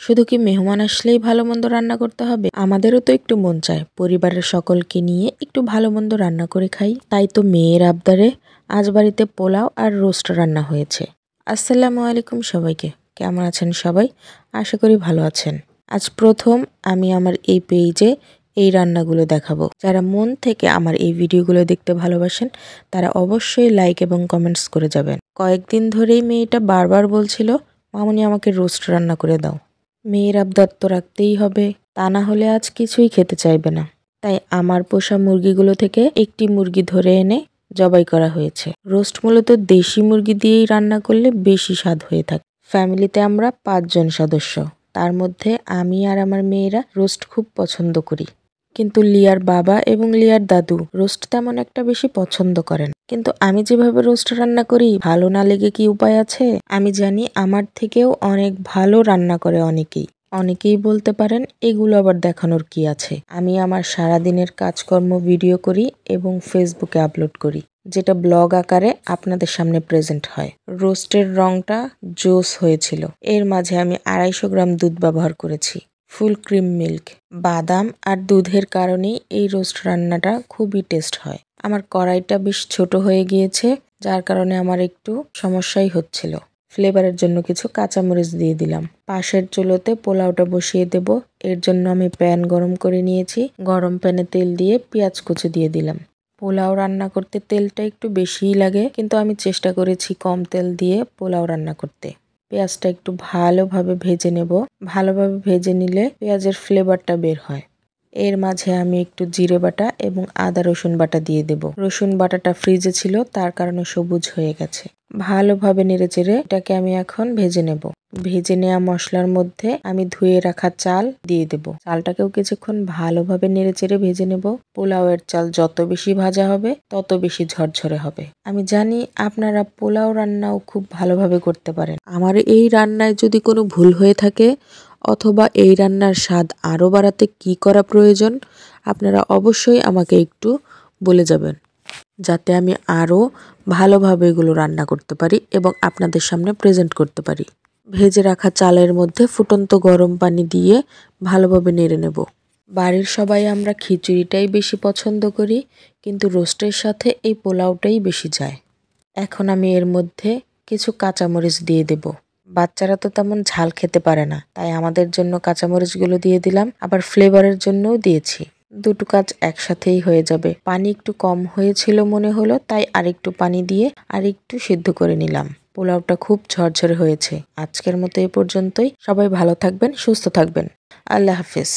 শুধু কি মেহমান আসলেই ভালো মন্দ রান্না করতে হবে? আমাদেরও তো একটু মন চায় পরিবারের সকলকে নিয়ে একটু ভালো মন্দ রান্না করে খাই। তাই তো মেয়ের আবদারে আজ বাড়িতে পোলাও আর রোস্ট রান্না হয়েছে। আসসালামু আলাইকুম সবাইকে, কেমন আছেন সবাই? আশা করি ভালো আছেন। আজ প্রথম আমি আমার এই পেজে এই রান্নাগুলো দেখাবো। যারা মন থেকে আমার এই ভিডিওগুলো দেখতে ভালোবাসেন তারা অবশ্যই লাইক এবং কমেন্টস করে যাবেন। কয়েকদিন ধরেই মেয়েটা বারবার বলছিল, মামুনি আমাকে রোস্ট রান্না করে দাও। মেয়ের আবদার তো রাখতেই হবে, তা না হলে আজ কিছুই খেতে চাইবে না। তাই আমার পোষা মুরগিগুলো থেকে একটি মুরগি ধরে এনে জবাই করা হয়েছে। রোস্ট মূলত দেশি মুরগি দিয়েই রান্না করলে বেশি স্বাদ হয়ে থাকে। ফ্যামিলিতে আমরা 5 জন সদস্য, তার মধ্যে আমি আর আমার মেয়েরা রোস্ট খুব পছন্দ করি। কিন্তু লিয়ার বাবা এবং লিয়ার দাদু রোস্ট তেমন একটা বেশি পছন্দ করেন। কিন্তু আমি যেভাবে রোস্ট রান্না করি, ভালো না লেগে কি উপায় আছে? আমি জানি আমার থেকেও অনেক ভালো রান্না করে অনেকেই বলতে পারেন এগুলো আবার দেখানোর কি আছে। আমি আমার সারাদিনের কাজকর্ম ভিডিও করি এবং ফেসবুকে আপলোড করি, যেটা ব্লগ আকারে আপনাদের সামনে প্রেজেন্ট হয়। রোস্টের রংটা জোস হয়েছিল। এর মাঝে আমি 250 গ্রাম দুধ ব্যবহার করেছি, ফুল ক্রিম মিল্ক। বাদাম আর দুধের কারণেই এই রোস্ট রান্নাটা খুবই টেস্ট হয়। আমার কড়াইটা বেশ ছোট হয়ে গিয়েছে, যার কারণে আমার একটু সমস্যাই হচ্ছিল। ফ্লেভারের জন্য কিছু কাঁচামরিচ দিয়ে দিলাম। পাশের চুলোতে পোলাওটা বসিয়ে দেব। এর জন্য আমি প্যান গরম করে নিয়েছি। গরম প্যানে তেল দিয়ে পেঁয়াজ কুচি দিয়ে দিলাম। পোলাও রান্না করতে তেলটা একটু বেশিই লাগে, কিন্তু আমি চেষ্টা করেছি কম তেল দিয়ে পোলাও রান্না করতে। পেঁয়াজটা একটু ভালোভাবে ভেজে নেব। ভালোভাবে ভেজে নিলে পেঁয়াজের ফ্লেভারটা বের হয়। এর মাঝে আমি একটু জিরে বাটা এবং আদা রসুন বাটা দিয়ে দেব। রসুন বাটাটা ফ্রিজে ছিল, তার কারণে সবুজ হয়ে গেছে। ভালোভাবে নেড়েচেড়ে এটাকে আমি এখন ভেজে নেব। ভেজে নেওয়া মশলার মধ্যে আমি ধুয়ে রাখা চাল দিয়ে দেব। চালটাকেও কিছুক্ষণ ভালোভাবে নেড়েচেড়ে ভেজে নেব। পোলাওয়ের চাল যত বেশি ভাজা হবে তত বেশি ঝরঝরে হবে। আমি জানি আপনারা পোলাও রান্নাও খুব ভালোভাবে করতে পারেন। আমার এই রান্নায় যদি কোনো ভুল হয়ে থাকে অথবা এই রান্নার স্বাদ আরও বাড়াতে কি করা প্রয়োজন, আপনারা অবশ্যই আমাকে একটু বলে যাবেন, যাতে আমি আরও ভালোভাবে এগুলো রান্না করতে পারি এবং আপনাদের সামনে প্রেজেন্ট করতে পারি। ভেজে রাখা চালের মধ্যে ফুটন্ত গরম পানি দিয়ে ভালোভাবে নেড়ে নেব। বাড়ির সবাই আমরা খিচুড়িটাই বেশি পছন্দ করি, কিন্তু রোস্টের সাথে এই পোলাওটাই বেশি যায়। এখন আমি এর মধ্যে কিছু কাঁচামরিচ দিয়ে দেব। বাচ্চারা তো তেমন ঝাল খেতে পারে না, তাই আমাদের জন্য কাঁচামরিচগুলো দিয়ে দিলাম। আবার ফ্লেভারের জন্যও দিয়েছি। দুটো কাজ একসাথেই হয়ে যাবে। পানি একটু কম হয়েছিল মনে হলো, তাই আরেকটু পানি দিয়ে আরেকটু সিদ্ধ করে নিলাম। পোলাওটা খুব ঝরঝরে হয়েছে। আজকের মতো এ পর্যন্তই। সবাই ভালো থাকবেন, সুস্থ থাকবেন। আল্লাহ হাফেজ।